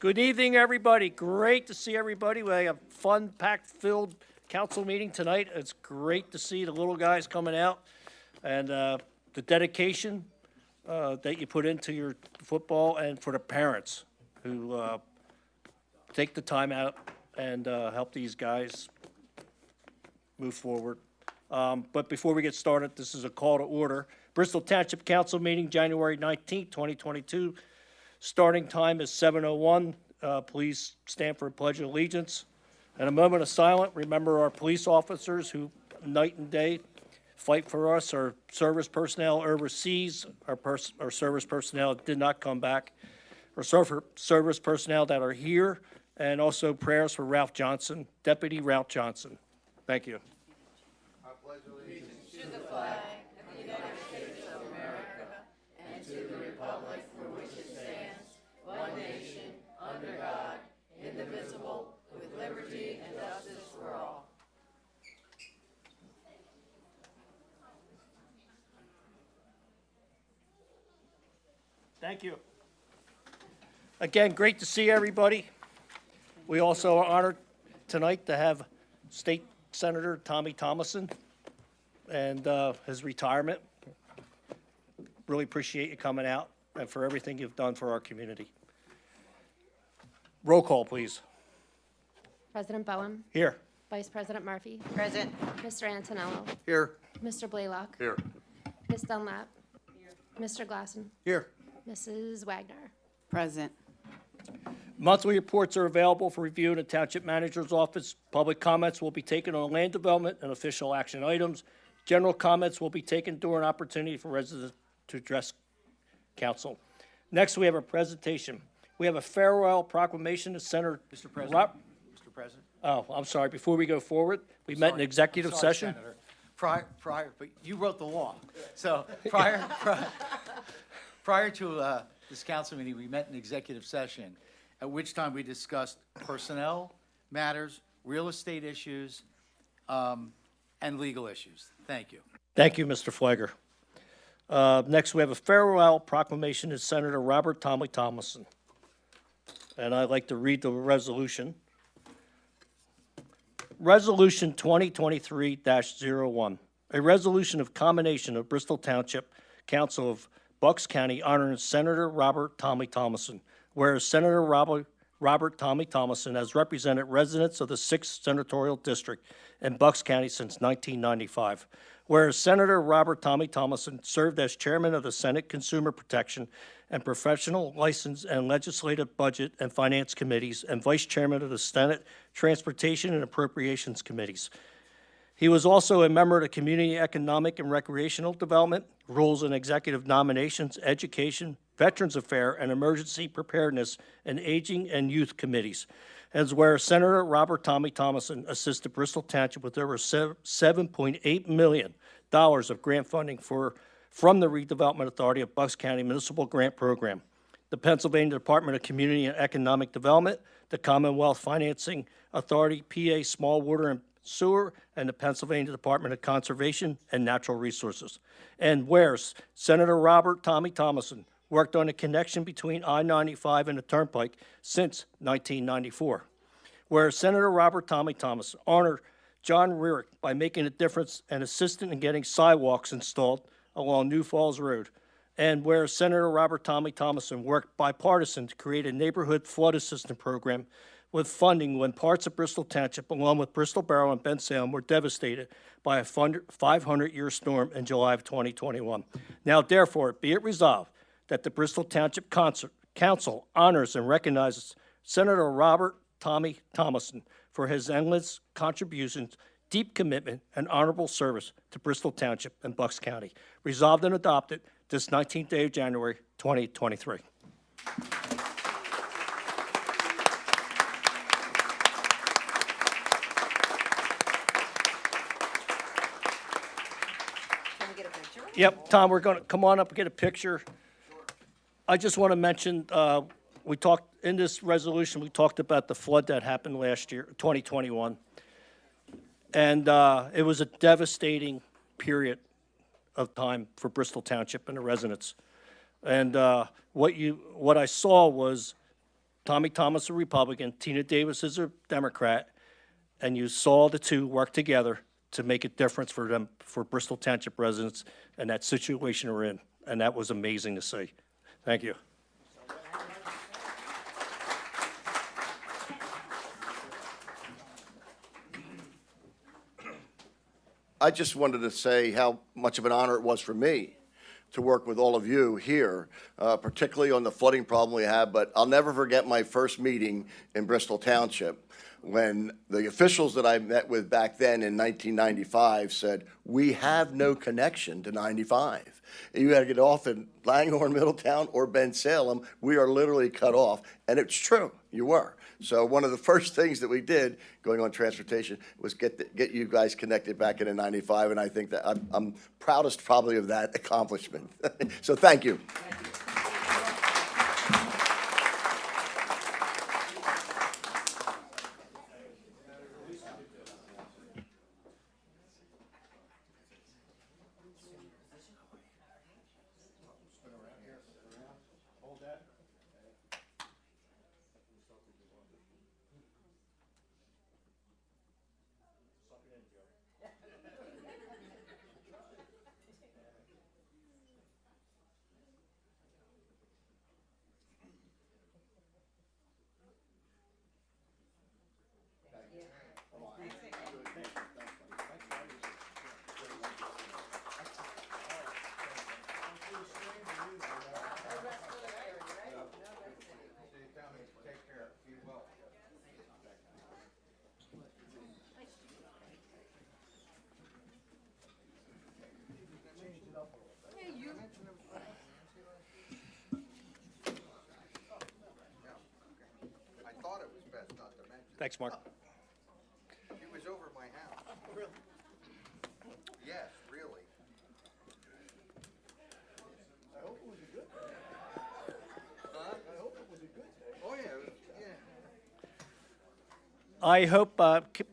Good evening, everybody. Great to see everybody. We have a fun, packed-filled council meeting tonight. It's great to see the little guys coming out and the dedication that you put into your football, and for the parents who take the time out and help these guys move forward. But before we get started, this is a call to order. Bristol Township Council meeting, January 19th, 2022. Starting time is 7:01. Please stand for a pledge of allegiance. And a moment of silence. Remember our police officers who night and day fight for us, our service personnel overseas, our service personnel that did not come back, our service personnel that are here, and also prayers for Ralph Johnson, Deputy Ralph Johnson. Thank you. I pledge allegiance to the flag of the United States of America and to the republic for which it stands, one nation, under God, indivisible, with liberty and justice for all. Thank you. Again, great to see everybody. We also are honored tonight to have State Senator Tommy Thomason and his retirement. Really appreciate you coming out and for everything you've done for our community. Roll call, please. President Bowen. Here. Vice President Murphy. Present. Mr. Antonello. Here. Mr. Blaylock. Here. Ms. Dunlap. Mr. Glassen. Here. Mrs. Wagner. Present. Monthly reports are available for review in the Township Manager's Office. Public comments will be taken on land development and official action items. General comments will be taken during opportunity for residents to address council. Next, we have a presentation. We have a farewell proclamation to Senator Mr. President. Mr. President. Oh, I'm sorry. Before we go forward, we met in executive Sorry, session. Senator. Prior, but you wrote the law. So prior to this council meeting, we met in executive session, at which time we discussed personnel matters, real estate issues, and legal issues. Thank you. Thank you, Mr. Flagger. Next, we have a farewell proclamation to Senator Robert Tommy Thomason. And I'd like to read the resolution. Resolution 2023-01, a resolution of combination of Bristol Township Council of Bucks County honoring Senator Robert Tommy Thomason, whereas Senator Robert Tommy Thomason has represented residents of the 6th Senatorial District in Bucks County since 1995. Whereas Senator Robert Tommy Thomason served as chairman of the Senate Consumer Protection and Professional License and Legislative Budget and Finance Committees and vice chairman of the Senate Transportation and Appropriations Committees. He was also a member of the Community Economic and Recreational Development, Rules and Executive Nominations, Education, Veterans Affairs, and Emergency Preparedness and Aging and Youth Committees. As where Senator Robert Tommy Thomason assisted Bristol Township with over $7.8 million of grant funding from the Redevelopment Authority of Bucks County Municipal Grant Program, the Pennsylvania Department of Community and Economic Development, the Commonwealth Financing Authority, PA Small Water and Sewer, and the Pennsylvania Department of Conservation and Natural Resources. And whereas Senator Robert Tommy Thomason worked on the connection between I-95 and the Turnpike since 1994. Whereas Senator Robert Tommy Thomason honored John Rearick by making a difference and assisting in getting sidewalks installed along New Falls Road. And whereas Senator Robert Tommy Thomason worked bipartisan to create a neighborhood flood assistance program with funding when parts of Bristol Township, along with Bristol Borough and Bensalem, were devastated by a 500-year storm in July of 2021. Now, therefore, be it resolved that the Bristol Township Council honors and recognizes Senator Robert Tommy Thomason for his endless contributions, deep commitment, and honorable service to Bristol Township and Bucks County. Resolved and adopted this 19th day of January, 2023. Can we get a picture? Yep, Tom, we're going to come on up and get a picture. I just want to mention, we talked, in this resolution, we talked about the flood that happened last year, 2021. And it was a devastating period of time for Bristol Township and the residents. And what I saw was Tommy Thomas, a Republican, Tina Davis is a Democrat, and you saw the two work together to make a difference for them, for Bristol Township residents and that situation we're in. And that was amazing to see. Thank you. I just wanted to say how much of an honor it was for me to work with all of you here, particularly on the flooding problem we have. But I'll never forget my first meeting in Bristol Township when the officials that I met with back then in 1995 said, "We have no connection to 95. You got to get off in Langhorne, Middletown, or Ben Salem. We are literally cut off." And it's true, you were. So one of the first things that we did, going on transportation, was get you guys connected back in 95, and I think that I'm proudest probably of that accomplishment. So thank you. Thanks, Mark. It was over my house. Really? Yes, really. I hope it was a good day. Huh? I hope it was a good day. Oh, yeah, it was, yeah. I hope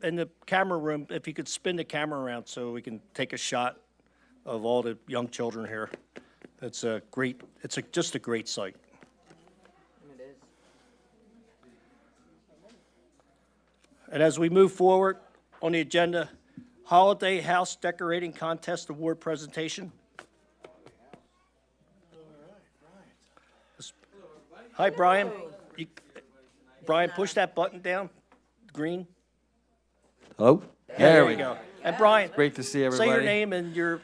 in the camera room, if you could spin the camera around so we can take a shot of all the young children here. It's a great, just a great sight. And as we move forward on the agenda, Holiday House Decorating Contest Award presentation. Hi, Brian. Brian, push that button down, green. Hello? There we go. And Brian, Great to see everybody. say your name and your,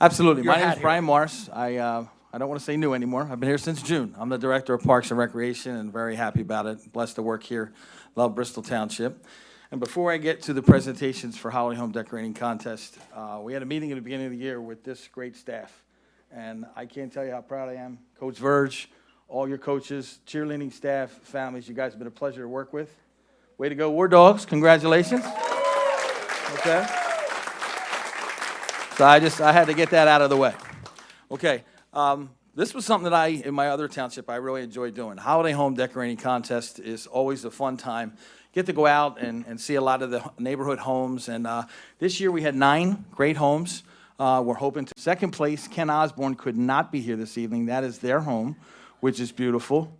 Absolutely. your My name hat is here. Brian Morris. I don't want to say new anymore. I've been here since June. I'm the Director of Parks and Recreation and very happy about it. Blessed to work here. Love Bristol Township. And before I get to the presentations for Holiday Home Decorating Contest, we had a meeting at the beginning of the year with this great staff. And I can't tell you how proud I am. Coach Verge, all your coaches, cheerleading staff, families, you guys have been a pleasure to work with. Way to go, War Dogs. Congratulations. Okay. So I had to get that out of the way. Okay. This was something that in my other township, I really enjoyed doing. Holiday Home Decorating Contest is always a fun time. Get to go out and see a lot of the neighborhood homes. And this year we had 9 great homes. We're hoping to second place. Ken Osborne could not be here this evening. That is their home, which is beautiful.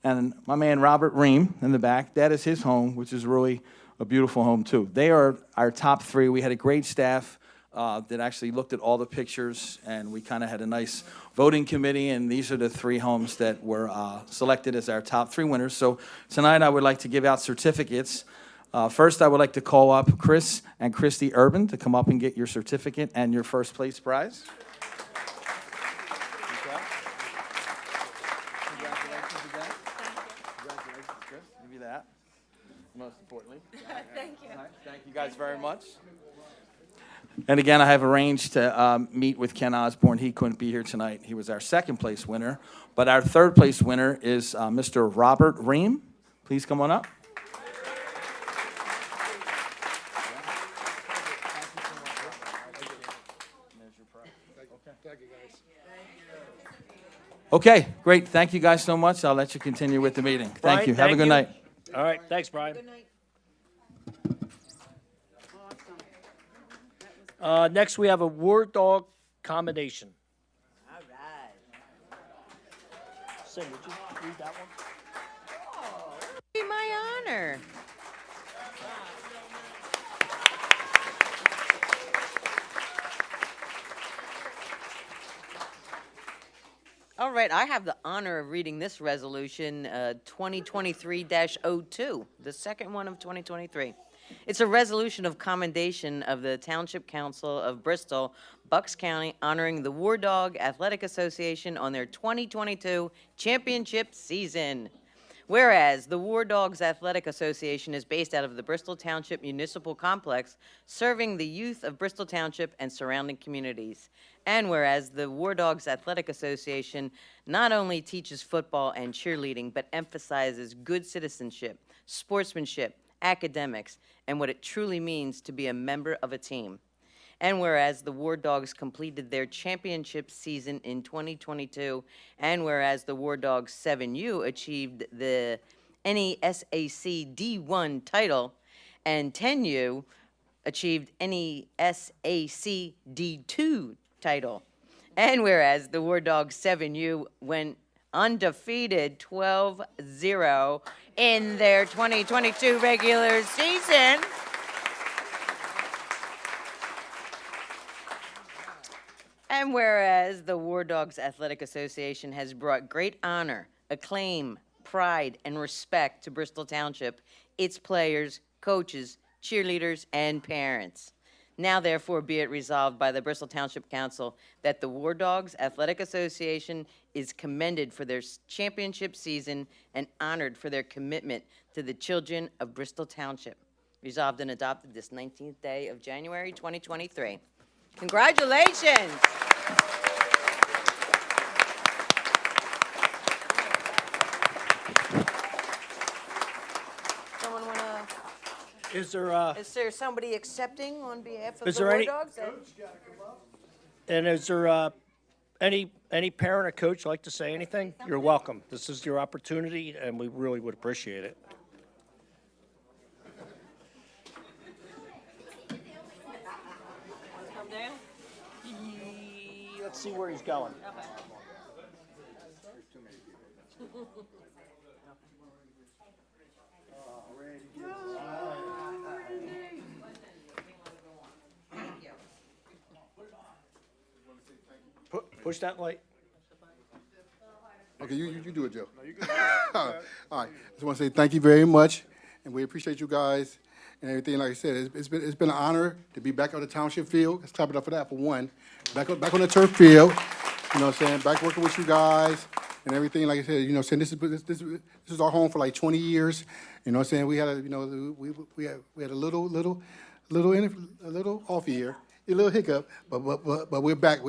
And my man Robert Ream in the back, that is his home, which is really a beautiful home too. They are our top 3. We had a great staff that actually looked at all the pictures, and we kind of had a nice voting committee, and these are the 3 homes that were selected as our top 3 winners. So tonight I would like to give out certificates. First, I would like to call up Chris and Christy Urban to come up and get your certificate and your first place prize. Congratulations again. Congratulations, Chris. Give you that, most importantly. Thank you. Thank you guys very much. And again, I have arranged to meet with Ken Osborne. He couldn't be here tonight. He was our second place winner. But our third place winner is Mr. Robert Ream. Please come on up. Okay, great. Thank you guys so much. I'll let you continue with the meeting. Brian, Thank you. Have a good night. All right, thanks, Brian. Next, we have a War Dog combination. All right. Sid, would you read that one? honor. All right, I have the honor of reading this resolution, 2023-02, the second one of 2023. It's a resolution of commendation of the Township Council of Bristol, Bucks County, honoring the War Dog Athletic Association on their 2022 championship season. Whereas the War Dogs Athletic Association is based out of the Bristol Township Municipal Complex, serving the youth of Bristol Township and surrounding communities. And whereas the War Dogs Athletic Association not only teaches football and cheerleading, but emphasizes good citizenship, sportsmanship, academics, and what it truly means to be a member of a team. And whereas the War Dogs completed their championship season in 2022, and whereas the War Dogs 7U achieved the NESAC D1 title, and 10U achieved NESAC D2 title. And whereas the War Dogs 7U went undefeated 12-0 in their 2022 regular season. And whereas the War Dogs Athletic Association has brought great honor, acclaim, pride, and respect to Bristol Township, its players, coaches, cheerleaders, and parents. Now, therefore, be it resolved by the Bristol Township Council that the War Dogs Athletic Association is commended for their championship season and honored for their commitment to the children of Bristol Township. Resolved and adopted this 19th day of January, 2023. Congratulations. Someone want to, Is there somebody accepting on behalf of Is the there War any- Dogs? is there any parent or coach like to say anything? You're welcome. This is your opportunity, and we really would appreciate it. Come down? Let's see where he's going. Push that light. Okay, you do it, Joe. No, you good. All right, just want to say thank you very much, and we appreciate you guys and everything. Like I said, it's been an honor to be back on the township field. Let's clap it up for that for one. Back on the turf field, you know what I'm saying? Back working with you guys and everything. Like I said, you know, saying this is our home for like 20 years. You know what I'm saying? We had a little off year. A little hiccup, but we're back.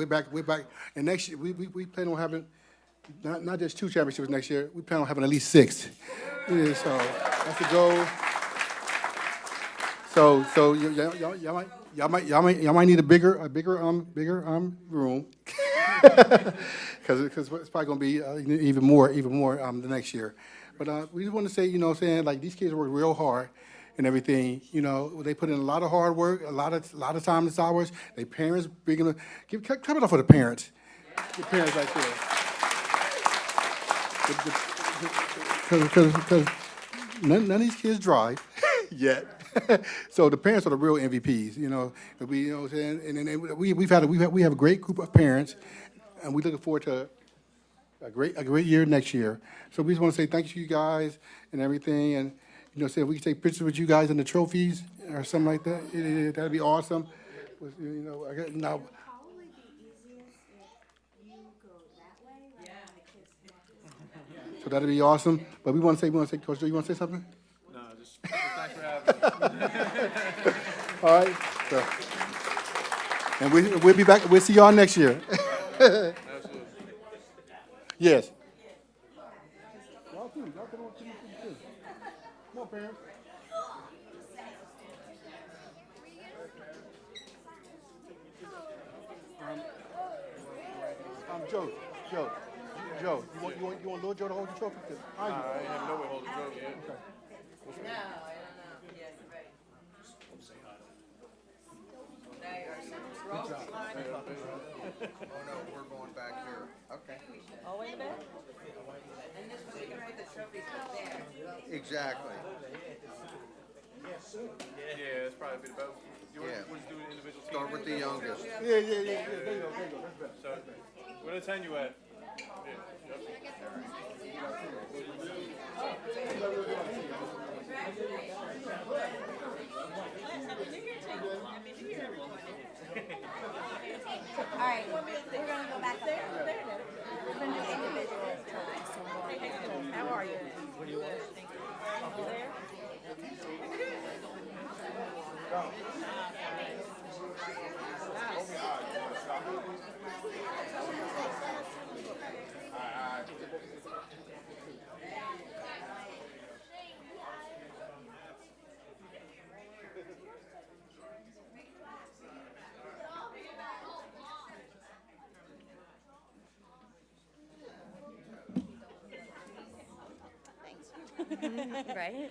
And next year, we plan on having not just 2 championships next year. We plan on having at least 6. Yeah, so that's the goal. So y'all might need a bigger room, because it's probably gonna be even more the next year. But we just want to say, you know, saying like these kids work real hard. And everything, you know, they put in a lot of hard work, a lot of time and hours. Their parents bring them. Clap it up for the parents. The parents right there. Because none of these kids drive yet. So the parents are the real MVPs, you know. We, you know what I'm saying? And then we have a great group of parents, and we're looking forward to a great year next year. So we just want to say thank you to you guys and everything, and you know, say if we can take pictures with you guys and the trophies or something like that, that'd be awesome. You know, now. Probably be easiest if you go that way, like when the kids come up. So that'd be awesome. But we want to say, Coach Joe, you want to say something? No, just thanks for having me. All right. So, and we'll be back. We'll see y'all next year. Absolutely. Yes. Y'all too. Come on, parents. Joe, you want Lil Joe to hold the trophy? I ain't have no way holding the trophy yet. Okay. No, I don't know. Yes, right. Now you're rope sliding. Oh, no, we're going back here. Okay. All the way back? And this way you can put the trophies up there. Exactly. Yeah, it's probably the best. You want Yeah. to do an individual team? Start with the youngest. Yeah. There you go. That's better. So, what attend you at? All right, we're gonna go back up there. We're gonna do individuals. How are you? Thanks. Right?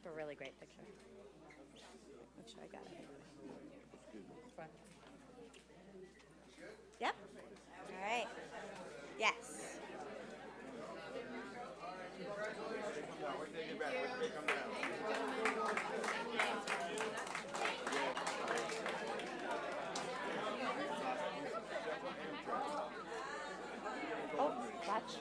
A really great picture. Make sure I got it. Front. Yep. All right. Yes. Oh, watch.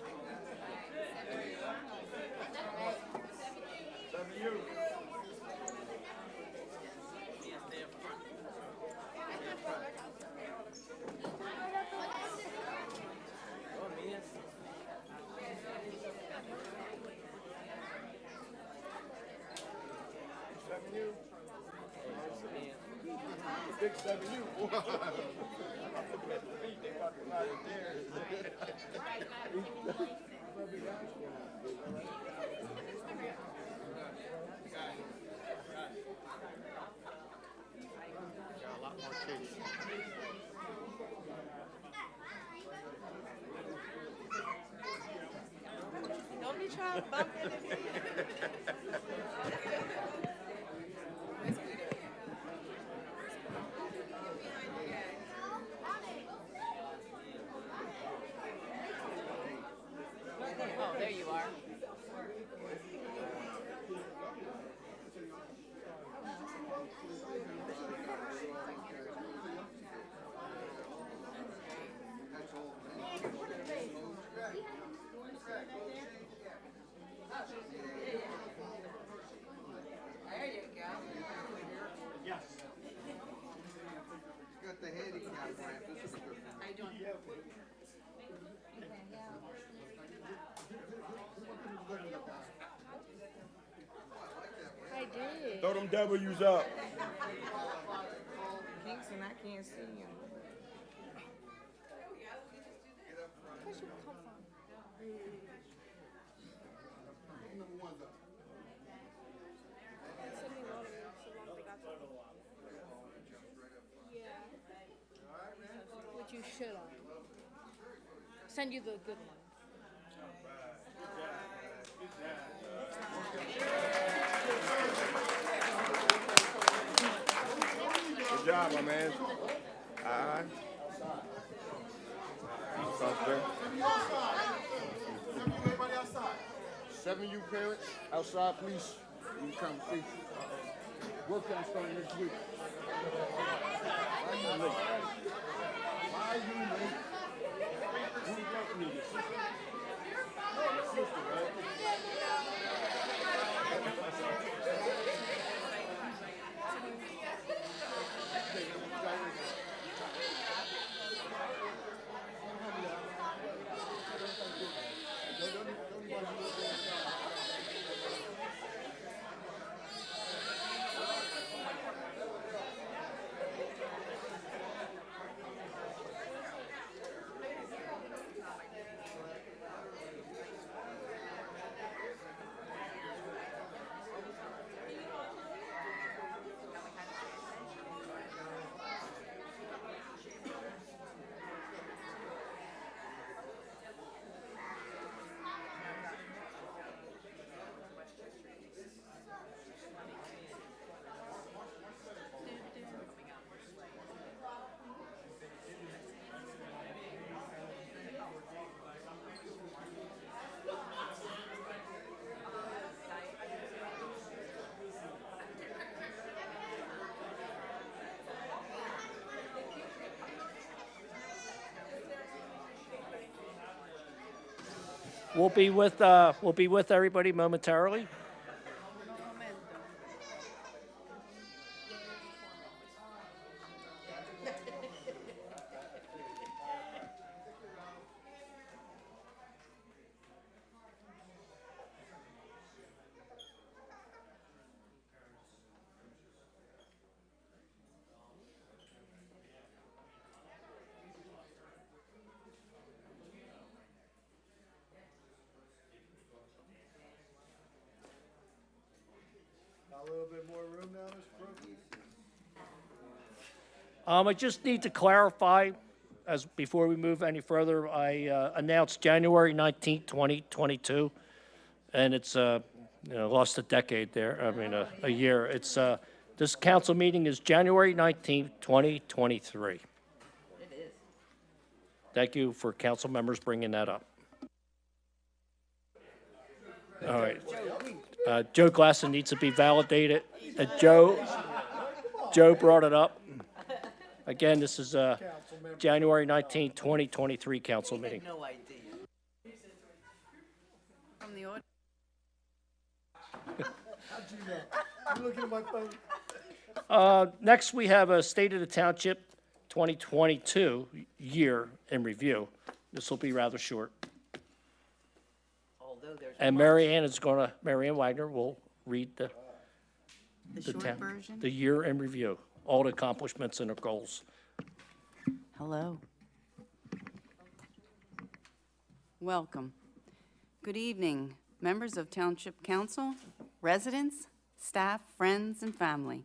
Big 7U. Got a lot more chase. Don't be trying to bump into me. Oh, there you are. There you go. Yes. Got the handicap ramp. This is good. How you doing? I did. Throw them W's up. Kingston, I can't see you. Which you should have. Send you the good one. Good job, my man. All right. Something. Everybody outside. 7U parents, outside please. You come see. Workout starting next week. Why you late? Why you late? Who got me? Sister, right? We'll be with everybody momentarily. A little bit more room now, Mr. Brookie? I just need to clarify, before we move any further, I announced January 19th, 2022, and it's, lost a decade there, a year. It's, this council meeting is January 19th, 2023. It is. Thank you for council members bringing that up. All right. Joe Glasson needs to be validated. Joe brought it up. Again, this is January 19, 2023 council meeting. No idea. From the audience. How'd you know? You looking at my phone? Next, we have a State of the Township 2022 year in review. This will be rather short. Although there's And Mary Ann Wagner will read the short version. the year in review, all the accomplishments and the goals. Hello. Welcome. Good evening, members of Township Council, residents, staff, friends, and family.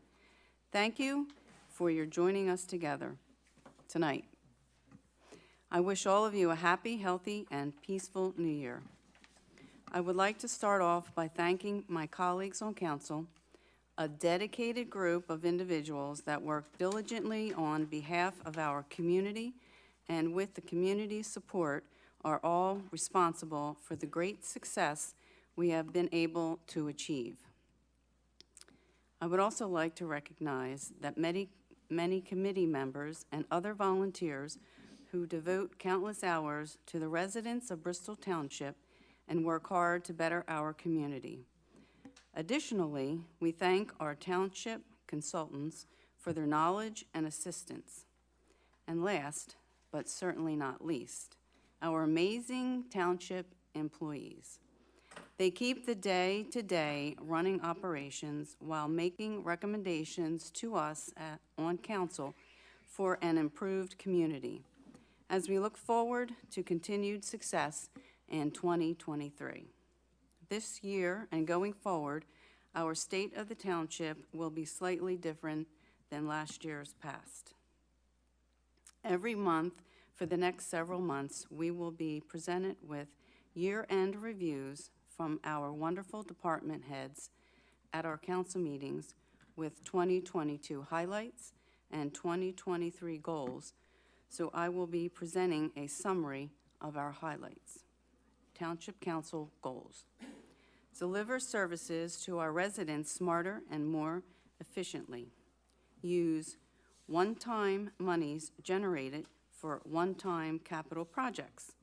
Thank you for your joining us together tonight. I wish all of you a happy, healthy, and peaceful New Year. I would like to start off by thanking my colleagues on council, a dedicated group of individuals that work diligently on behalf of our community and with the community's support are all responsible for the great success we have been able to achieve. I would also like to recognize that many committee members and other volunteers who devote countless hours to the residents of Bristol Township and work hard to better our community. Additionally, we thank our township consultants for their knowledge and assistance. And last, but certainly not least, our amazing township employees. They keep the day-to-day running operations while making recommendations to us on council for an improved community as we look forward to continued success in 2023. This year and going forward, our State of the Township will be slightly different than last year's past. Every month for the next several months, we will be presented with year-end reviews from our wonderful department heads at our council meetings with 2022 highlights and 2023 goals. So I will be presenting a summary of our highlights. Township Council goals. Deliver services to our residents smarter and more efficiently. Use one-time monies generated for one-time capital projects.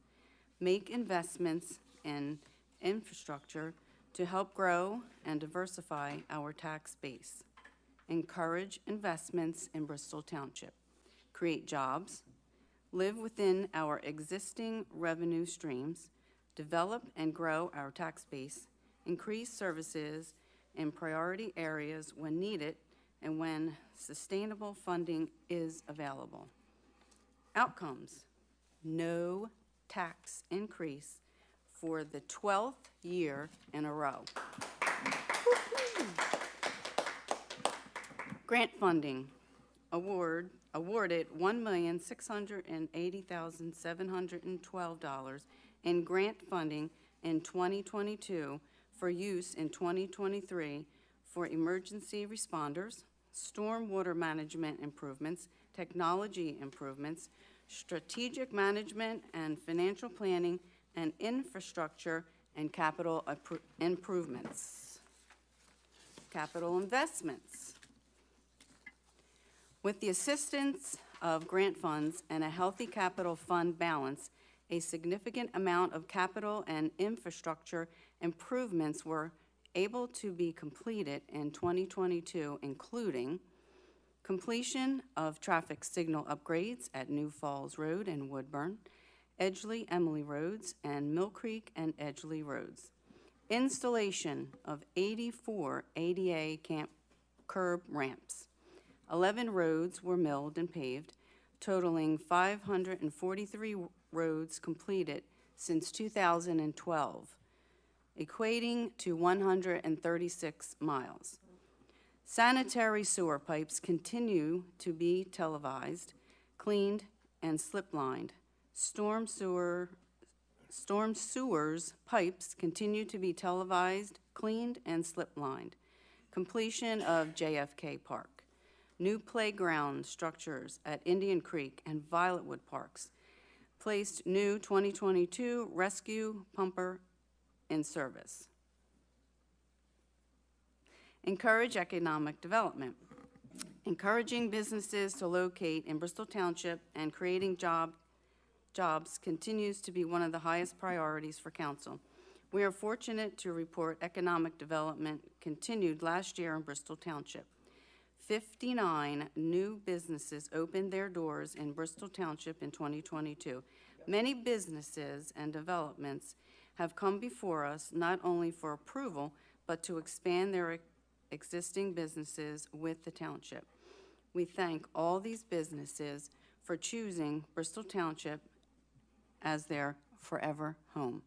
Make investments in infrastructure to help grow and diversify our tax base. Encourage investments in Bristol Township. Create jobs. Live within our existing revenue streams. Develop and grow our tax base. Increase services in priority areas when needed and when sustainable funding is available. Outcomes: no tax increase for the 12th year in a row. Grant funding awarded $1,680,712 in grant funding in 2022 for use in 2023 for emergency responders, stormwater management improvements, technology improvements, strategic management and financial planning, and infrastructure and capital improvements. Capital investments. With the assistance of grant funds and a healthy capital fund balance, A significant amount of capital and infrastructure improvements were able to be completed in 2022, including completion of traffic signal upgrades at New Falls Road and Woodburn, Edgeley Emily Roads, and Mill Creek and Edgeley Roads. Installation of 84 ADA curb ramps. 11 roads were milled and paved, totaling 543 roads completed since 2012, equating to 136 miles. Sanitary sewer pipes continue to be televised, cleaned, and slip-lined. Storm sewers pipes continue to be televised, cleaned, and slip-lined. Completion of JFK Park. New playground structures at Indian Creek and Violetwood Parks. Placed new 2022 rescue pumper in service. Encourage economic development. Encouraging businesses to locate in Bristol Township and creating jobs continues to be one of the highest priorities for council. We are fortunate to report economic development continued last year in Bristol Township. 59 new businesses opened their doors in Bristol Township in 2022. Many businesses and developments have come before us not only for approval, but to expand their existing businesses with the township. We thank all these businesses for choosing Bristol Township as their forever home.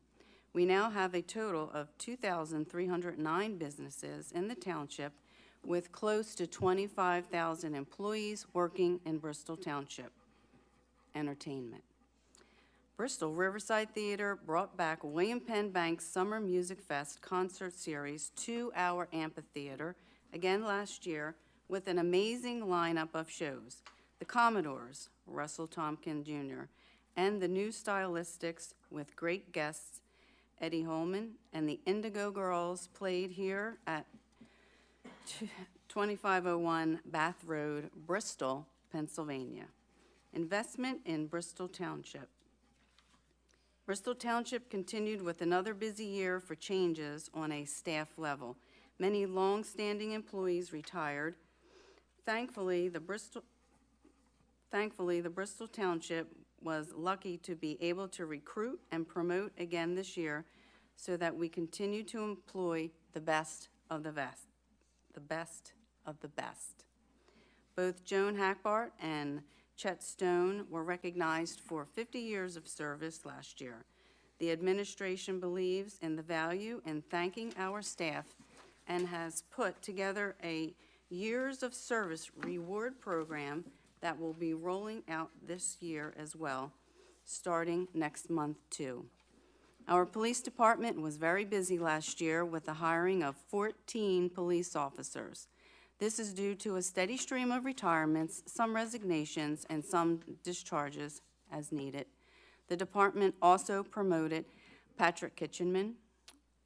We now have a total of 2,309 businesses in the township with close to 25,000 employees working in Bristol Township. Entertainment. Bristol Riverside Theater brought back William Penn Bank's Summer Music Fest concert series to our amphitheater again last year with an amazing lineup of shows. The Commodores, Russell Tompkins Jr., and the New Stylistics with great guests, Eddie Holman and the Indigo Girls played here at 2501 Bath Road, Bristol, Pennsylvania. Investment in Bristol Township. Bristol Township continued with another busy year for changes on a staff level. Many long-standing employees retired. Thankfully, the Bristol Township was lucky to be able to recruit and promote again this year so that we continue to employ the best of the best. The best of the best. Both Joan Hackbart and Chet Stone were recognized for 50 years of service last year. The administration believes in the value in thanking our staff and has put together a years of service reward program that will be rolling out this year as well, starting next month too. Our police department was very busy last year with the hiring of 14 police officers. This is due to a steady stream of retirements, some resignations, and some discharges as needed. The department also promoted Patrick Kitchenman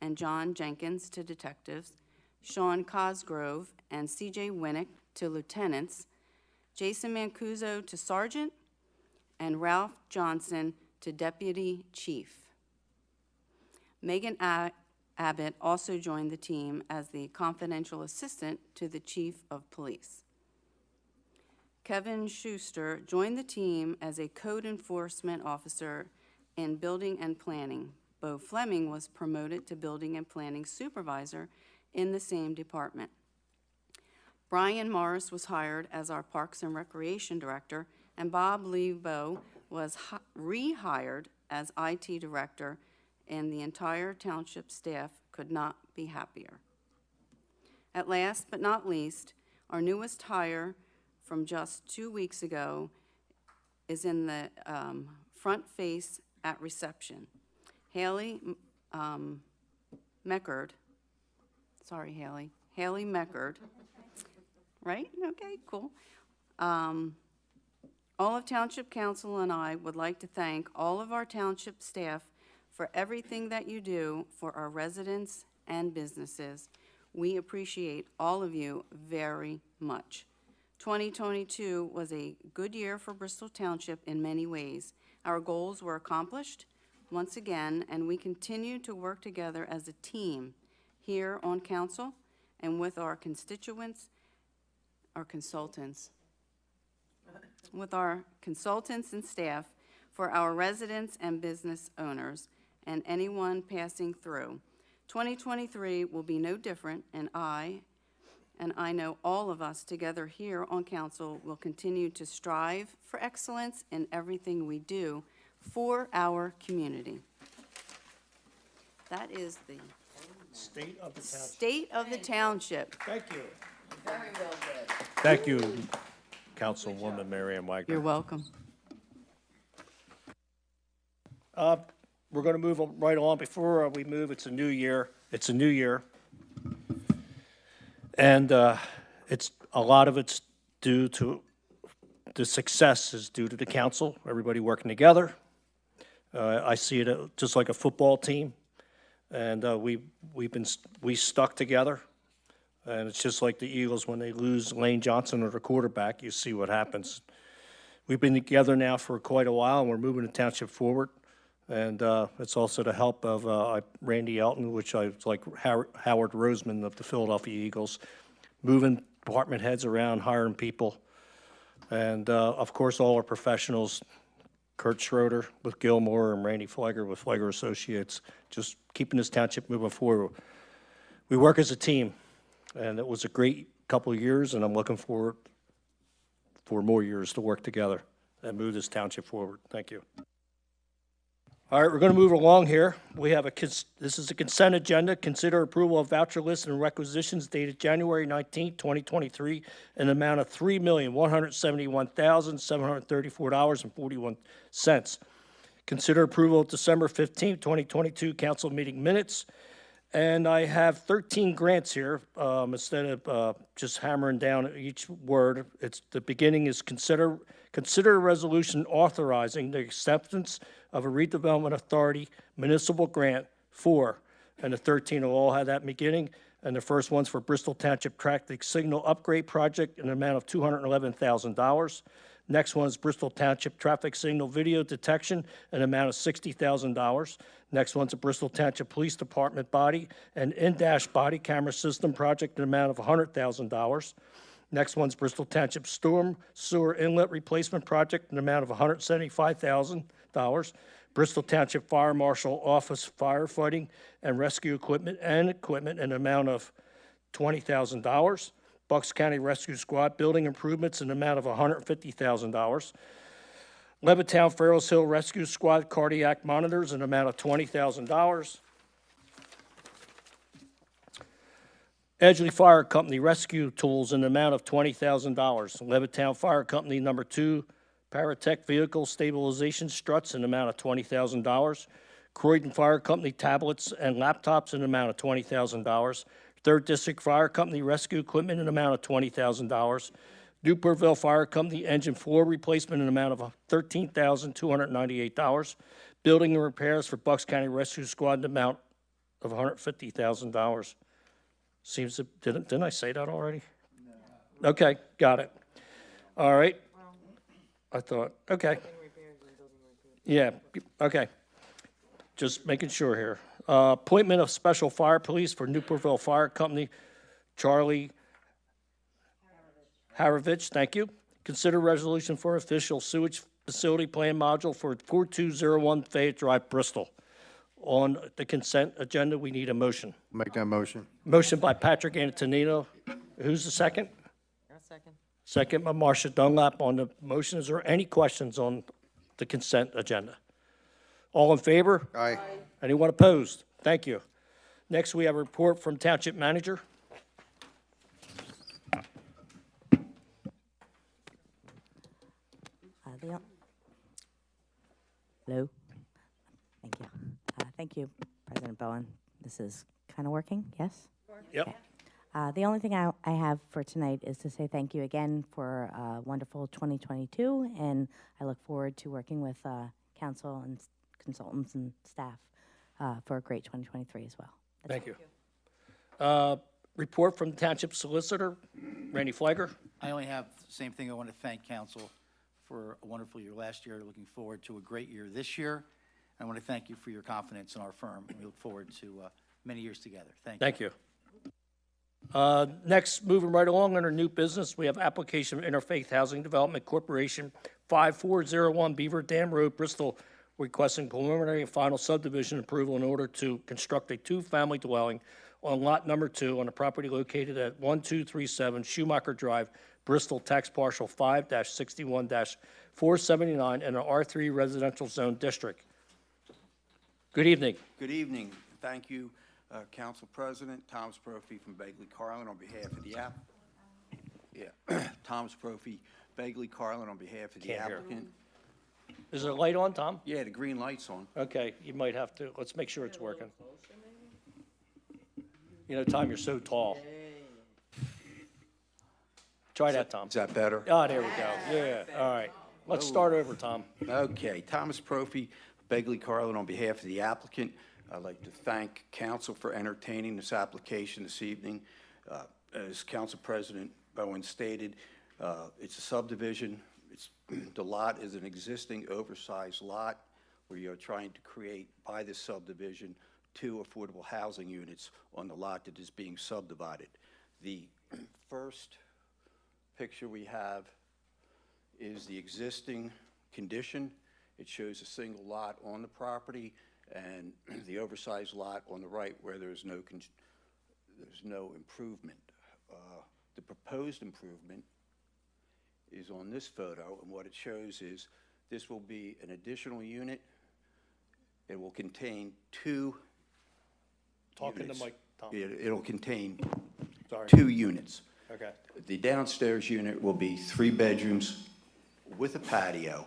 and John Jenkins to detectives, Sean Cosgrove and C.J. Winnick to lieutenants, Jason Mancuso to sergeant, and Ralph Johnson to deputy chief. Megan Abbott also joined the team as the confidential assistant to the chief of police. Kevin Schuster joined the team as a code enforcement officer in building and planning. Bo Fleming was promoted to building and planning supervisor in the same department. Brian Morris was hired as our Parks and Recreation Director, and Bob Lebo was rehired as IT Director, and the entire township staff could not be happier. At last but not least, our newest hire from just 2 weeks ago is in the front face at reception. Haley Meckard, sorry Haley, Haley Meckard, right? Okay, cool. All of Township Council and I would like to thank all of our township staff for everything that you do for our residents and businesses. We appreciate all of you very much. 2022 was a good year for Bristol Township in many ways. Our goals were accomplished once again, and we continue to work together as a team here on council and with our constituents, our consultants, and staff, for our residents and business owners and anyone passing through. 2023 will be no different, and I know all of us together here on council will continue to strive for excellence in everything we do for our community. That is the State of the township. state of the township. Thank you. Very well said. Thank you, Councilwoman Mary Ann Wagner. You're welcome. We're going to move right on. Before we move, it's a new year. It's a new year. And it's a lot of it's due to the success is due to the council, everybody working together. I see it just like a football team, and we stuck together. And it's just like the Eagles when they lose Lane Johnson or the quarterback. You see what happens. We've been together now for quite a while, and we're moving the township forward. And it's also the help of Randy Elton, which I like Howard Roseman of the Philadelphia Eagles, moving department heads around, hiring people. And, of course, all our professionals, Kurt Schroeder with Gilmore and Randy Flegger with Flegger Associates, just keeping this township moving forward. We work as a team, and it was a great couple of years, and I'm looking forward for more years to work together and move this township forward. Thank you. All right, we're going to move along here. We have this is a consent agenda. Consider approval of voucher lists and requisitions dated January 19, 2023, in the amount of $3,171,734.41. Consider approval of December 15, 2022 council meeting minutes. And I have 13 grants here. Instead of just hammering down each word, the beginning is consider a resolution authorizing the acceptance of a redevelopment authority municipal grant for, and the 13 will all have that beginning. And the first one's for Bristol Township Traffic Signal Upgrade Project in an amount of $211,000. Next one is Bristol Township Traffic Signal Video Detection in an amount of $60,000. Next one's a Bristol Township Police Department Body and in-dash body camera system project in an amount of $100,000. Next one's Bristol Township Storm Sewer Inlet Replacement Project in an amount of $175,000. Bristol Township Fire Marshal Office Firefighting and Rescue Equipment in an amount of $20,000. Bucks County Rescue Squad Building Improvements in an amount of $150,000. Levittown Farrells Hill Rescue Squad Cardiac Monitors in an amount of $20,000. Edgeley Fire Company Rescue Tools in an amount of $20,000. Levittown Fire Company number 2 Paratech Vehicle Stabilization Struts in an amount of $20,000. Croydon Fire Company Tablets and Laptops in an amount of $20,000. 3rd District Fire Company Rescue Equipment in an amount of $20,000. Newportville Fire Company Engine Floor Replacement in an amount of $13,298. Building and repairs for Bucks County Rescue Squad in an amount of $150,000. Seems to, didn't I say that already? No. Okay, got it. All right. I thought, okay. Yeah, okay. Just making sure here. Appointment of Special Fire Police for Newportville Fire Company, Charlie Harovich, thank you. Consider resolution for official sewage facility plan module for 4201 Fayette Drive, Bristol. On the consent agenda, we need a motion. Make that motion. Motion by Patrick Antonino. Who's the second? Second. Second by Marcia Dunlap on the motion. Is there any questions on the consent agenda? All in favor? Aye. Anyone opposed? Thank you. Next, we have a report from Township Manager. Hello. Thank you. Thank you, President Bowen. This is kind of working, yes? Yep. Okay. The only thing I have for tonight is to say thank you again for a wonderful 2022, and I look forward to working with council and consultants and staff for a great 2023 as well. Thank you. Report from the Township Solicitor, Randy Flegger. I only have the same thing. I want to thank council for a wonderful year last year. Looking forward to a great year this year. I want to thank you for your confidence in our firm. We look forward to many years together. Thank you. Thank you. Next, moving right along under new business, we have application of Interfaith Housing Development Corporation, 5401 Beaver Dam Road, Bristol, requesting preliminary and final subdivision approval in order to construct a two-family dwelling on lot number 2 on a property located at 1237 Schumacher Drive, Bristol, tax parcel 5-61-479 in an R3 residential zone district. Good evening. Good evening. Thank you, Council President Thomas Brophy from Begley Carlin on behalf of the Thomas Brophy, Begley Carlin on behalf of the Can't hear. applicant. Is there a light on, Tom? Yeah, the green light's on. Okay, you might have to, let's make sure it's working. You know, Tom, you're so tall. Try that, Tom. Is that better? Ah, there we go. Yeah, all right. Let's start over, Tom. Okay, Thomas Brophy, Begley Carlin on behalf of the applicant. I'd like to thank council for entertaining this application this evening. As Council President Bowen stated, it's a subdivision. The lot is an existing oversized lot where you're trying to create, by this subdivision, 2 affordable housing units on the lot that is being subdivided. The first picture we have is the existing condition. It shows a single lot on the property and the oversized lot on the right where there's no improvement. The proposed improvement is on this photo, and what it shows is this will be an additional unit. It will contain 2 Talking units. to Mike, Tom. It'll contain Sorry. 2 units. Okay. The downstairs unit will be 3 bedrooms with a patio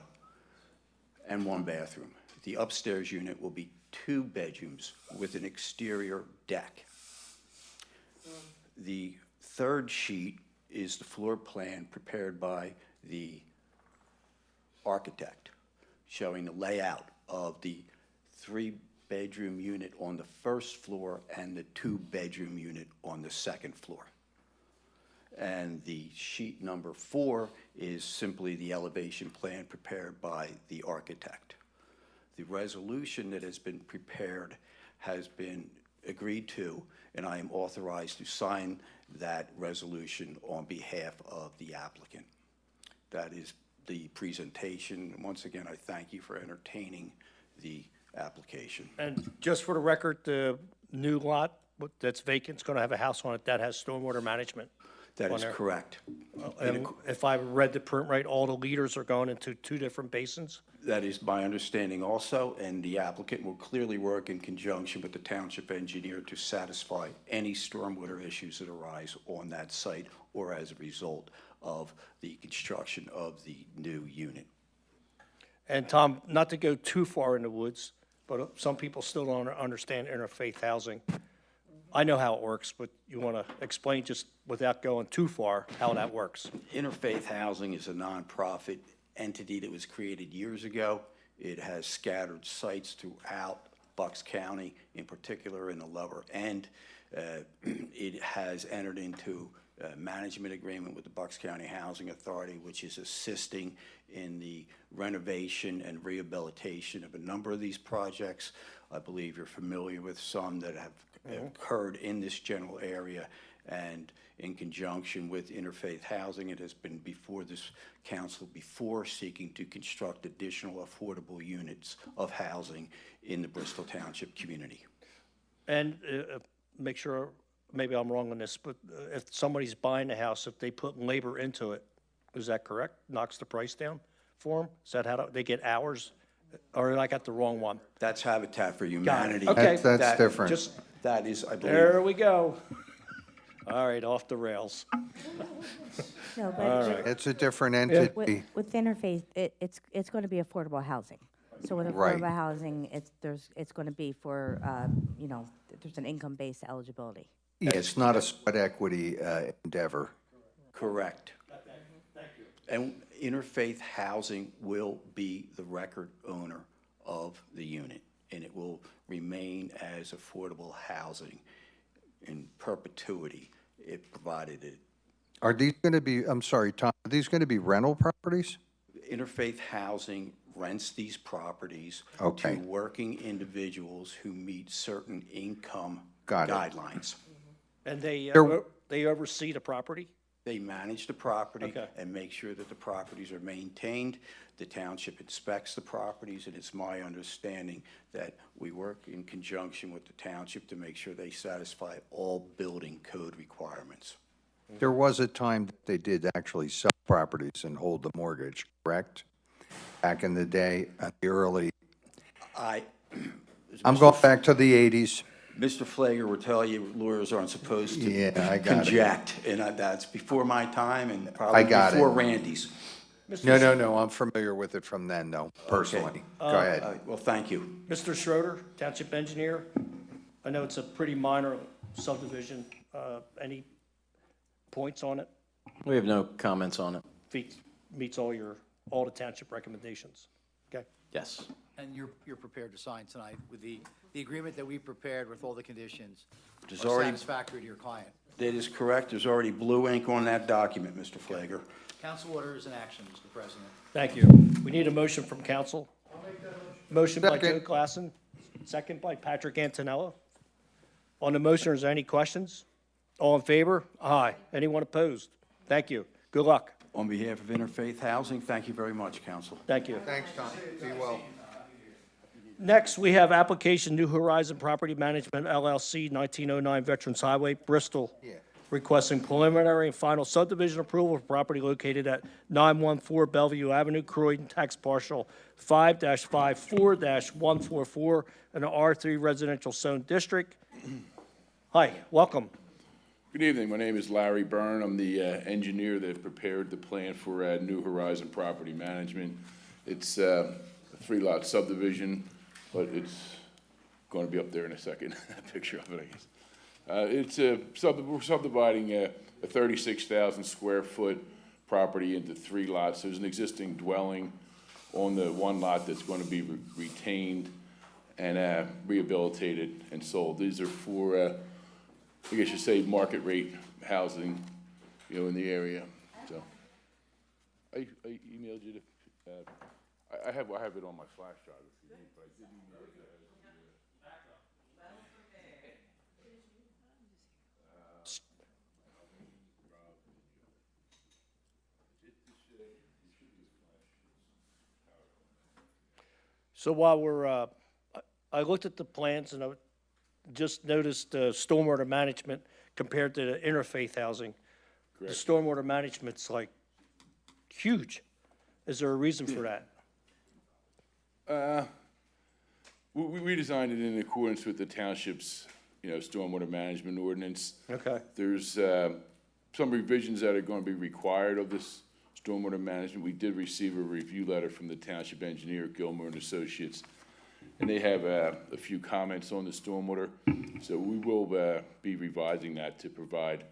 and 1 bathroom. The upstairs unit will be 2 bedrooms with an exterior deck. The third sheet is the floor plan prepared by the architect, showing the layout of the 3-bedroom unit on the first floor and the 2-bedroom unit on the second floor. And the sheet number 4 is simply the elevation plan prepared by the architect. The resolution that has been prepared has been agreed to, and I am authorized to sign that resolution on behalf of the applicant. That is the presentation. Once again, I thank you for entertaining the application. And just for the record, the new lot that's vacant is going to have a house on it that has stormwater management. That on is there. correct. And if I read the print right, all the leaders are going into 2 different basins? That is my understanding also, and the applicant will clearly work in conjunction with the township engineer to satisfy any stormwater issues that arise on that site or as a result of the construction of the new unit. And Tom, not to go too far in the woods, but some people still don't understand interfaith housing. I know how it works, but you want to explain just without going too far how that works? Interfaith Housing is a nonprofit entity that was created years ago. It has scattered sites throughout Bucks County, in particular in the lower end. It has entered into a management agreement with the Bucks County Housing Authority, which is assisting in the renovation and rehabilitation of a number of these projects. I believe you're familiar with some that have occurred in this general area, and in conjunction with Interfaith Housing, it has been before this council before seeking to construct additional affordable units of housing in the Bristol Township community. And make sure, maybe I'm wrong on this, but if somebody's buying a house, if they put labor into it, is that correct? Knocks the price down for them? Is that how they get hours? Or I got the wrong one? That's Habitat for Humanity. Okay. That's different. Just, That is, I believe. there we go. All right, off the rails. No, All but right. It's a different with, entity. with interfaith, it's going to be affordable housing. So with Right. affordable housing, it's going to be for, there's an income-based eligibility. Yeah, it's not a sweat equity endeavor. Correct. And Interfaith Housing will be the record owner of the unit, and it will remain as affordable housing in perpetuity, if provided it Are these going to be, I'm sorry, Tom, are these going to be rental properties? Interfaith Housing rents these properties Okay. to working individuals who meet certain income Got it. guidelines. And they oversee the property? They manage the property Okay. and make sure that the properties are maintained. The township inspects the properties, and it's my understanding that we work in conjunction with the township to make sure they satisfy all building code requirements. There was a time that they did actually sell properties and hold the mortgage, correct? Back in the day, the early, I'm going back to the 80s. Mr. Flager will tell you lawyers aren't supposed to Yeah, I got it. conject, and that's before my time and probably got it. before Randy's. No, I'm familiar with it from then, though, personally. Go ahead. Well, thank you. Mr. Schroeder, Township Engineer, I know it's a pretty minor subdivision. Any points on it? We have no comments on it. Meets all the township recommendations. Okay? Yes. And you're prepared to sign tonight with the agreement that we prepared with all the conditions There's are already- satisfactory to your client. That is correct. There's already blue ink on that document, Mr. Flager. Council order is in action, Mr. President. Thank you. We need a motion from council. Motion by Joe Second. Glassen, second by Patrick Antonello. On the motion, is there any questions? All in favor? Aye. Anyone opposed? Thank you. Good luck. On behalf of Interfaith Housing, thank you very much, council. Thank you. Thanks, Tom. Be well. Next, we have application New Horizon Property Management LLC, 1909 Veterans Highway, Bristol, requesting preliminary and final subdivision approval for property located at 914 Bellevue Avenue, Croydon, tax parcel 5-54-144 in the R3 Residential Zone District. Hi, welcome. Good evening. My name is Larry Byrne. I'm the engineer that prepared the plan for New Horizon Property Management. It's a three-lot subdivision, but it's going to be up there in a second, a picture of it, I guess. We're subdividing a 36,000 square foot property into three lots. There's an existing dwelling on the one lot that's going to be retained and rehabilitated and sold. These are for, I guess you say, market rate housing, in the area. So I emailed you I have it on my flash drive if you need, but I did email it. So while I looked at the plans and I just noticed stormwater management compared to the interfaith housing. The stormwater management's like huge. Is there a reason for that? We designed it in accordance with the township's, stormwater management ordinance. Okay. There's some revisions that are going to be required of this stormwater management. We did receive a review letter from the township engineer, Gilmore and Associates, and they have a few comments on the stormwater. So we will be revising that to provide,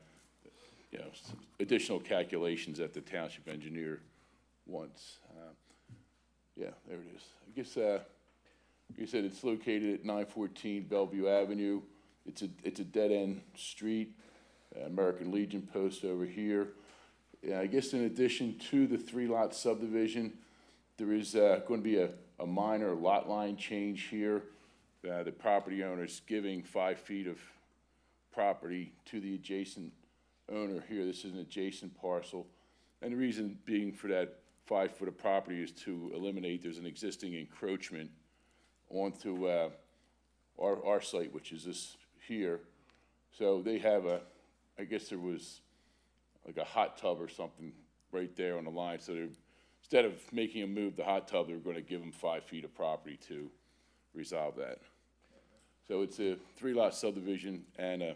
additional calculations that the township engineer wants. Yeah, there it is. I guess, like you said, it's located at 914 Bellevue Avenue. It's a dead-end street. American Legion post over here. Yeah, I guess in addition to the three-lot subdivision, there is going to be a minor lot line change here. The property owner is giving 5 feet of property to the adjacent owner here. This is an adjacent parcel. And the reason being for that 5 foot of property is to eliminate, there's an existing encroachment onto our site, which is this here. So they have I guess there was like a hot tub or something right there on the line. So instead of making them move the hot tub, they're going to give them 5 feet of property to resolve that. So it's a three-lot subdivision and a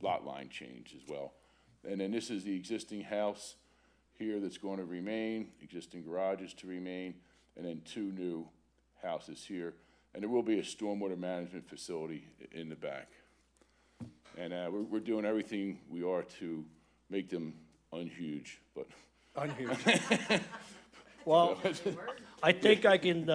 lot line change as well. And then this is the existing house here that's going to remain, existing garages to remain, and then 2 new houses here. And there will be a stormwater management facility in the back. And we're doing everything we are to make them unhuge, but Unhuge. Well, I think I can,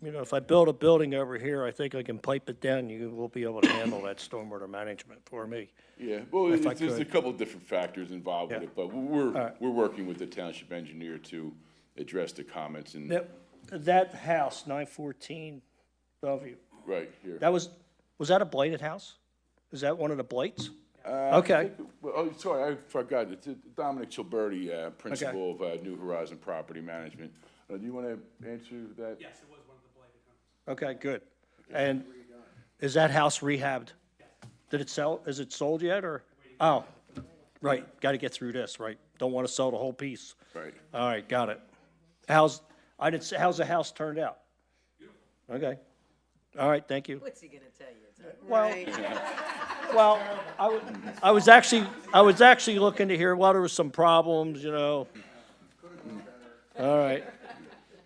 if I build a building over here, I think I can pipe it down. You will be able to handle that stormwater management for me. Yeah, well, If I there's a could. couple of different factors involved with Yeah. it, but we're working with the township engineer to address the comments and, That house, 914 Bellevue, right here. was that a blighted house? Is that one of the blights? I Okay. think- Well, oh, sorry, I forgot. It's Dominic Chilberti, principal of New Horizon Property Management. Do you want to answer that? Yes, it was one of the blighted homes. Okay, good. And is that house rehabbed? Did it sell? Is it sold yet, or? Oh, right, got to get through this, right? Don't want to sell the whole piece. Right. All right, got it. How's the house turned out? Okay. All right, thank you. What's he gonna tell you? Well, I was actually looking to hear, well, there was some problems, All right,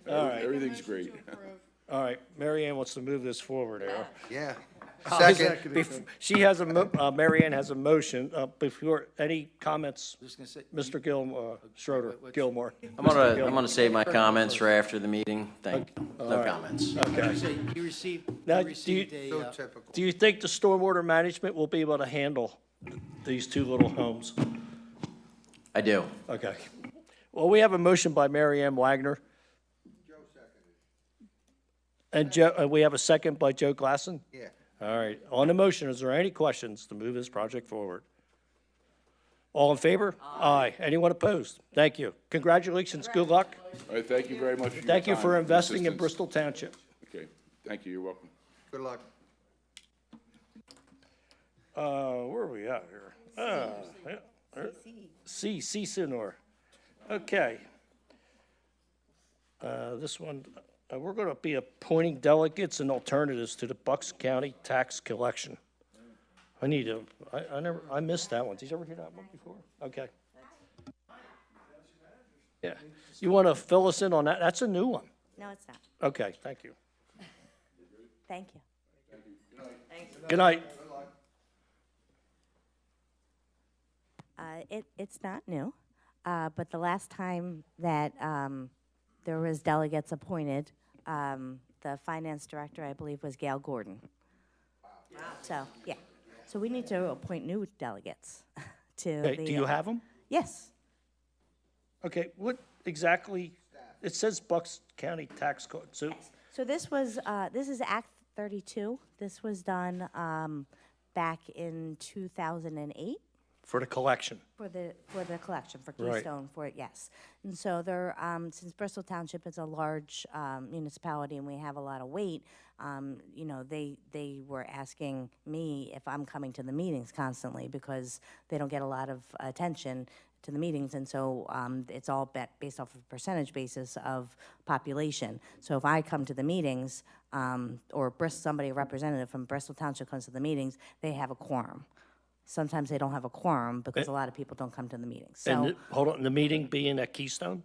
all right, Everything's great. all right. Mary Ann wants to move this forward here. Yeah. She has Mary Ann has a motion. Before, any comments? Just gonna say. Mr. Schroeder, Gilmore. I'm gonna save my comments for after the meeting. No right. comments. Okay. Say, you received Now, a, do you think the stormwater management will be able to handle these two little homes? I do. Okay. Well, we have a motion by Mary Ann Wagner. And we have a second by Joe Glasson? Yeah. All right. On the motion, is there any questions to move this project forward? All in favor? Aye. Anyone opposed? Thank you. Congratulations. Good luck. All right, thank you very much for your Thank you time for and investing in assistance. Bristol Township. Okay, thank you, you're welcome. Good luck. Where are we at here? C, Sinor. Okay. This one, we're going to be appointing delegates and alternatives to the Bucks County tax collection. I missed that one. Did you ever hear that one before? Okay. Yeah. You want to fill us in on that? That's a new one. No, it's not. Okay, thank you. Thank you. Good night. It's not new, but the last time that there was delegates appointed, the finance director, I believe, was Gail Gordon. So, yeah. So we need to appoint new delegates to Okay, the. do you have them? Yes. Okay, what exactly, it says Bucks County Tax Code, so, So this is Act 32. This was done back in 2008. for the collection. For the collection, for Right. Keystone, for it, yes. And so there, since Bristol Township is a large municipality and we have a lot of weight, they were asking me if I'm coming to the meetings constantly because they don't get a lot of attention to the meetings, and so it's all based off of a percentage basis of population. So if I come to the meetings, or a representative from Bristol Township comes to the meetings, they have a quorum. Sometimes they don't have a quorum because a lot of people don't come to the meetings. So, Hold on, the meeting being at Keystone?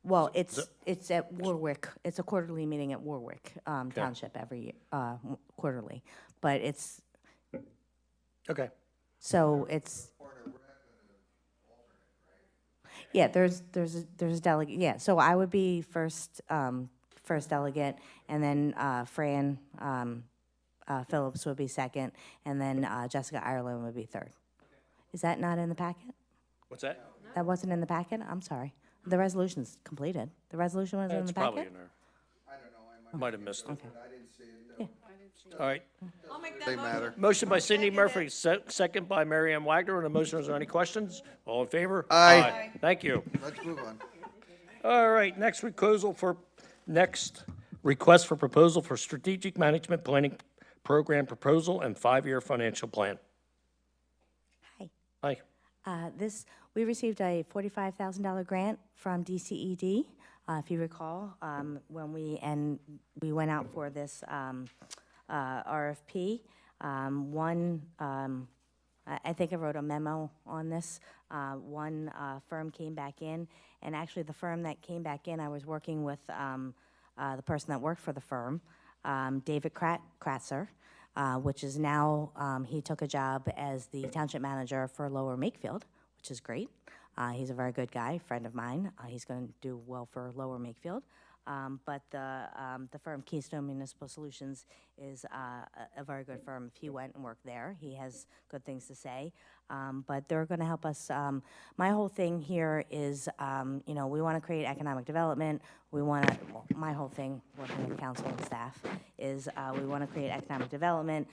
well, it's at Warwick. It's a quarterly meeting at Warwick Township every year, quarterly. But it's, Okay. so it's. Yeah, there's a delegate, yeah, so I would be first delegate, and then Fran Phillips would be second, and then Jessica Ireland would be third. Is that not in the packet? What's that? That wasn't in the packet? I'm sorry. The resolution's completed. The resolution was in It's the probably packet? in there. Might have missed it. Okay. All right. I'll make that They motion. matter. Motion by Cindy Murphy, second by Mary Ann Wagner. On the motion, is there any questions? All in favor? Aye. Thank you. Let's move on. All right, next request for proposal for strategic management planning program proposal and 5-year financial plan. Hi. Hi. We received a $45,000 grant from DCED. If you recall, when we went out for this RFP, I think I wrote a memo on this. One firm came back in, and actually the firm that came back in, I was working with the person that worked for the firm, David Kratzer, which is now, he took a job as the township manager for Lower Makefield, which is great. He's a very good guy, friend of mine. He's going to do well for Lower Makefield. But the firm Keystone Municipal Solutions is a very good firm. If he went and worked there, he has good things to say. But they're going to help us. My whole thing here is, we want to create economic development. We want to, my whole thing, working with council and staff, is we want to create economic development.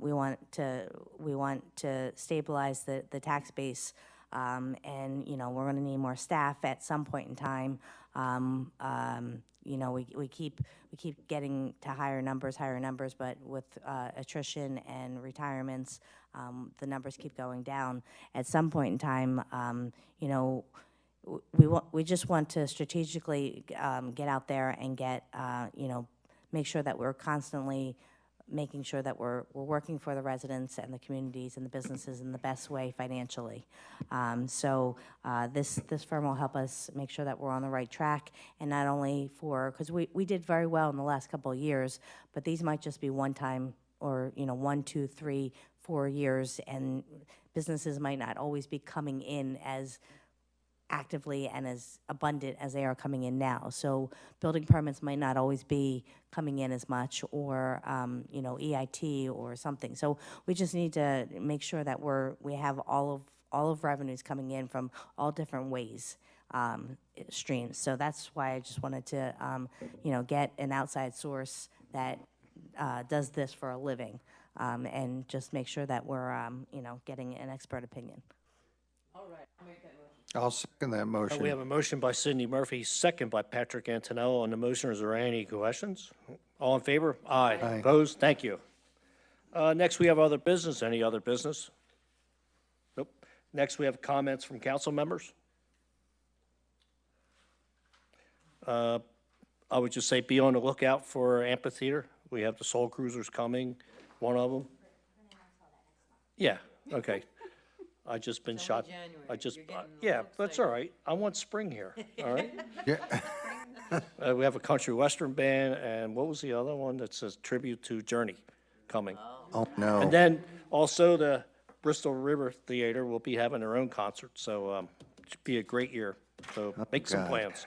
We want to stabilize the tax base. And, we're going to need more staff at some point in time. We keep getting to higher numbers, but with attrition and retirements, the numbers keep going down. At some point in time, we just want to strategically get out there and get, make sure that we're constantly making sure that we're working for the residents and the communities and the businesses in the best way financially. This firm will help us make sure that we're on the right track, and not only because we did very well in the last couple of years, but these might just be one time or 1, 2, 3, 4 years, and businesses might not always be coming in as actively and as abundant as they are coming in now. So building permits might not always be coming in as much, or EIT or something. So we just need to make sure that we have all of revenues coming in from all different ways, streams. So that's why I just wanted to get an outside source that does this for a living, and just make sure that we're getting an expert opinion. All right, I'll make that motion. I'll second that motion. We have a motion by Sidney Murphy, second by Patrick Antonello. On the motion, is there any questions? All in favor? Aye. Aye. Opposed? Thank you. Next, we have other business. Any other business? Nope. Next, we have comments from council members. I would just say be on the lookout for amphitheater. We have the Soul Cruisers coming, one of them. Yeah, okay. I just been shot. Yeah, that's all right. I want spring here, all right? Yeah. We have a country western band, and what was the other one that says tribute to Journey coming? Oh, no. And then also the Bristol River Theater will be having their own concert, so it should be a great year. So make some plans.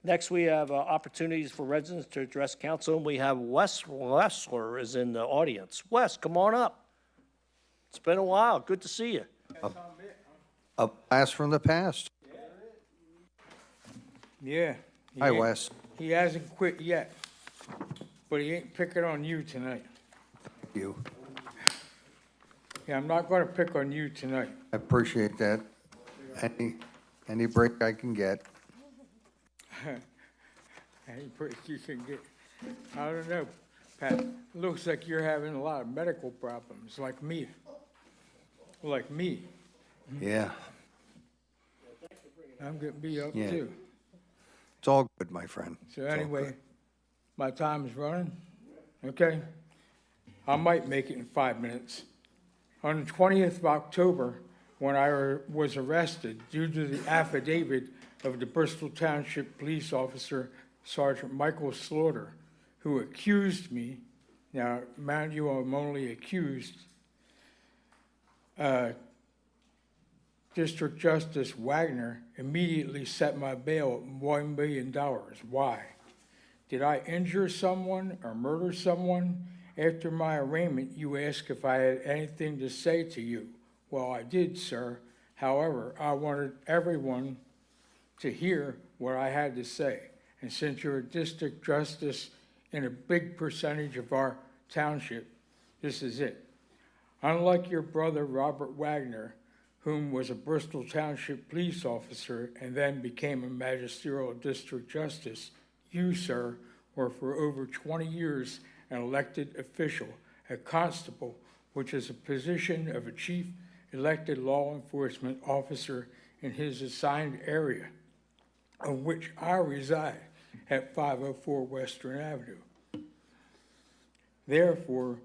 Next, we have opportunities for residents to address council, and we have Wes Wessler is in the audience. Wes, come on up. It's been a while. Good to see you. A blast from the past. Yeah. Hi, Wes. He hasn't quit yet, but he ain't picking on you tonight. You. Yeah, I'm not gonna pick on you tonight. I appreciate that. Any break I can get. Any break you can get. I don't know, Pat. Looks like you're having a lot of medical problems, like me. Like me. Yeah. I'm getting beat up Yeah. too. It's all good, my friend. So It's all anyway, good. my time is running, okay? I might make it in 5 minutes. On the 20th of October, when I was arrested due to the affidavit of the Bristol Township police officer, Sergeant Michael Slaughter, who accused me, now mind you, I'm only accused, District Justice Wagner immediately set my bail at $1 million. Why? Did I injure someone or murder someone? After my arraignment, you asked if I had anything to say to you. Well, I did, sir. However, I wanted everyone to hear what I had to say. And since you're a district justice in a big percentage of our township, this is it. Unlike your brother, Robert Wagner, whom was a Bristol Township police officer and then became a magisterial district justice, you, sir, were for over 20 years an elected official, a constable, which is a position of a chief elected law enforcement officer in his assigned area, of which I reside at 504 Western Avenue. Therefore,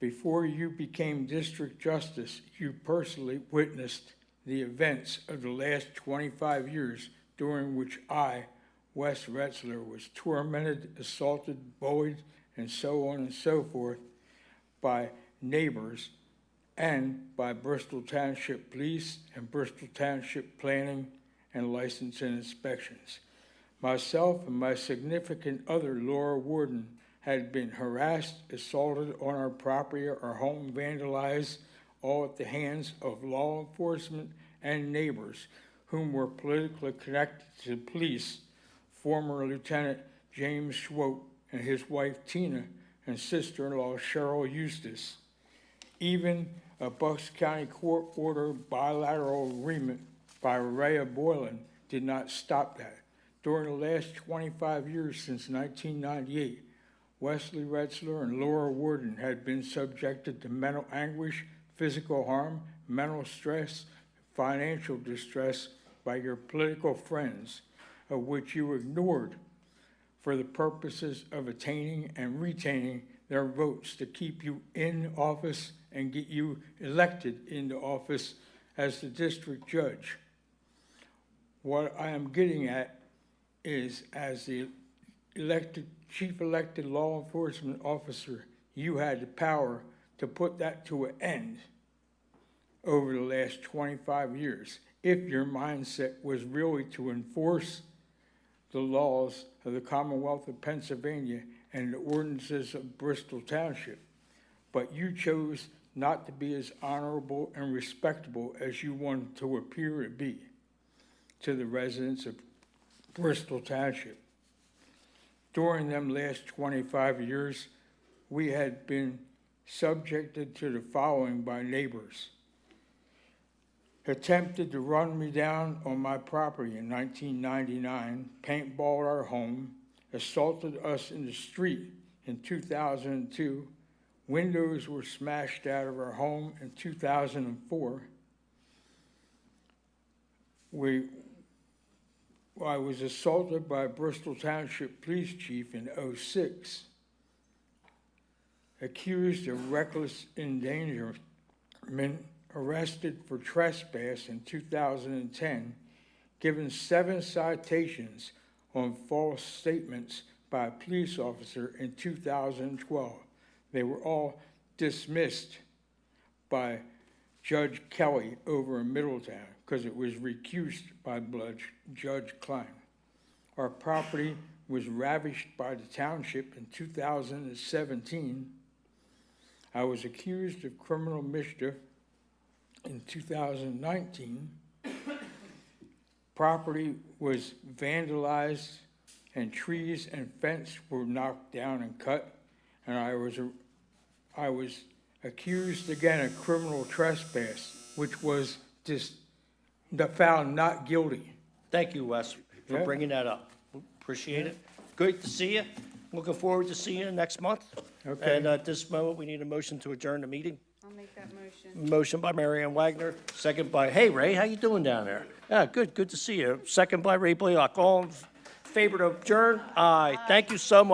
before you became district justice, you personally witnessed the events of the last 25 years during which I, Wes Retzler, was tormented, assaulted, bullied, and so on and so forth by neighbors and by Bristol Township Police and Bristol Township Planning and License and Inspections. Myself and my significant other, Laura Warden, had been harassed, assaulted on our property, our home vandalized, all at the hands of law enforcement and neighbors whom were politically connected to the police, former Lieutenant James Schwote and his wife Tina and sister-in-law Cheryl Eustace. Even a Bucks County court order bilateral agreement by Rhea Boylan did not stop that. During the last 25 years since 1998, Wesley Retzler and Laura Warden had been subjected to mental anguish, physical harm, mental stress, financial distress by your political friends, of which you ignored for the purposes of attaining and retaining their votes to keep you in office and get you elected into office as the district judge. What I am getting at is, as the chief elected law enforcement officer, you had the power to put that to an end over the last 25 years, if your mindset was really to enforce the laws of the Commonwealth of Pennsylvania and the ordinances of Bristol Township. But you chose not to be as honorable and respectable as you wanted to appear to be to the residents of Bristol Township. During them last 25 years, we had been subjected to the following by neighbors. Attempted to run me down on my property in 1999, paintballed our home, assaulted us in the street in 2002, windows were smashed out of our home in 2004. I was assaulted by a Bristol Township Police Chief in 2006, accused of reckless endangerment, arrested for trespass in 2010, given 7 citations on false statements by a police officer in 2012. They were all dismissed by Judge Kelly over in Middletown because it was recused by Judge Klein. Our property was ravished by the township in 2017. I was accused of criminal mischief in 2019. Property was vandalized and trees and fence were knocked down and cut, and I was accused again of criminal trespass, which was just found not guilty. Thank you, Wes, for Yeah. bringing that up. Appreciate it. Great to see you. Looking forward to seeing you next month. Okay. And at this moment, we need a motion to adjourn the meeting. I'll make that motion. Motion by Mary Ann Wagner, second by, hey, Ray, how you doing down there? Yeah, good to see you. Second by Ray Blaylock. All in favor to adjourn? Aye. Thank you so much.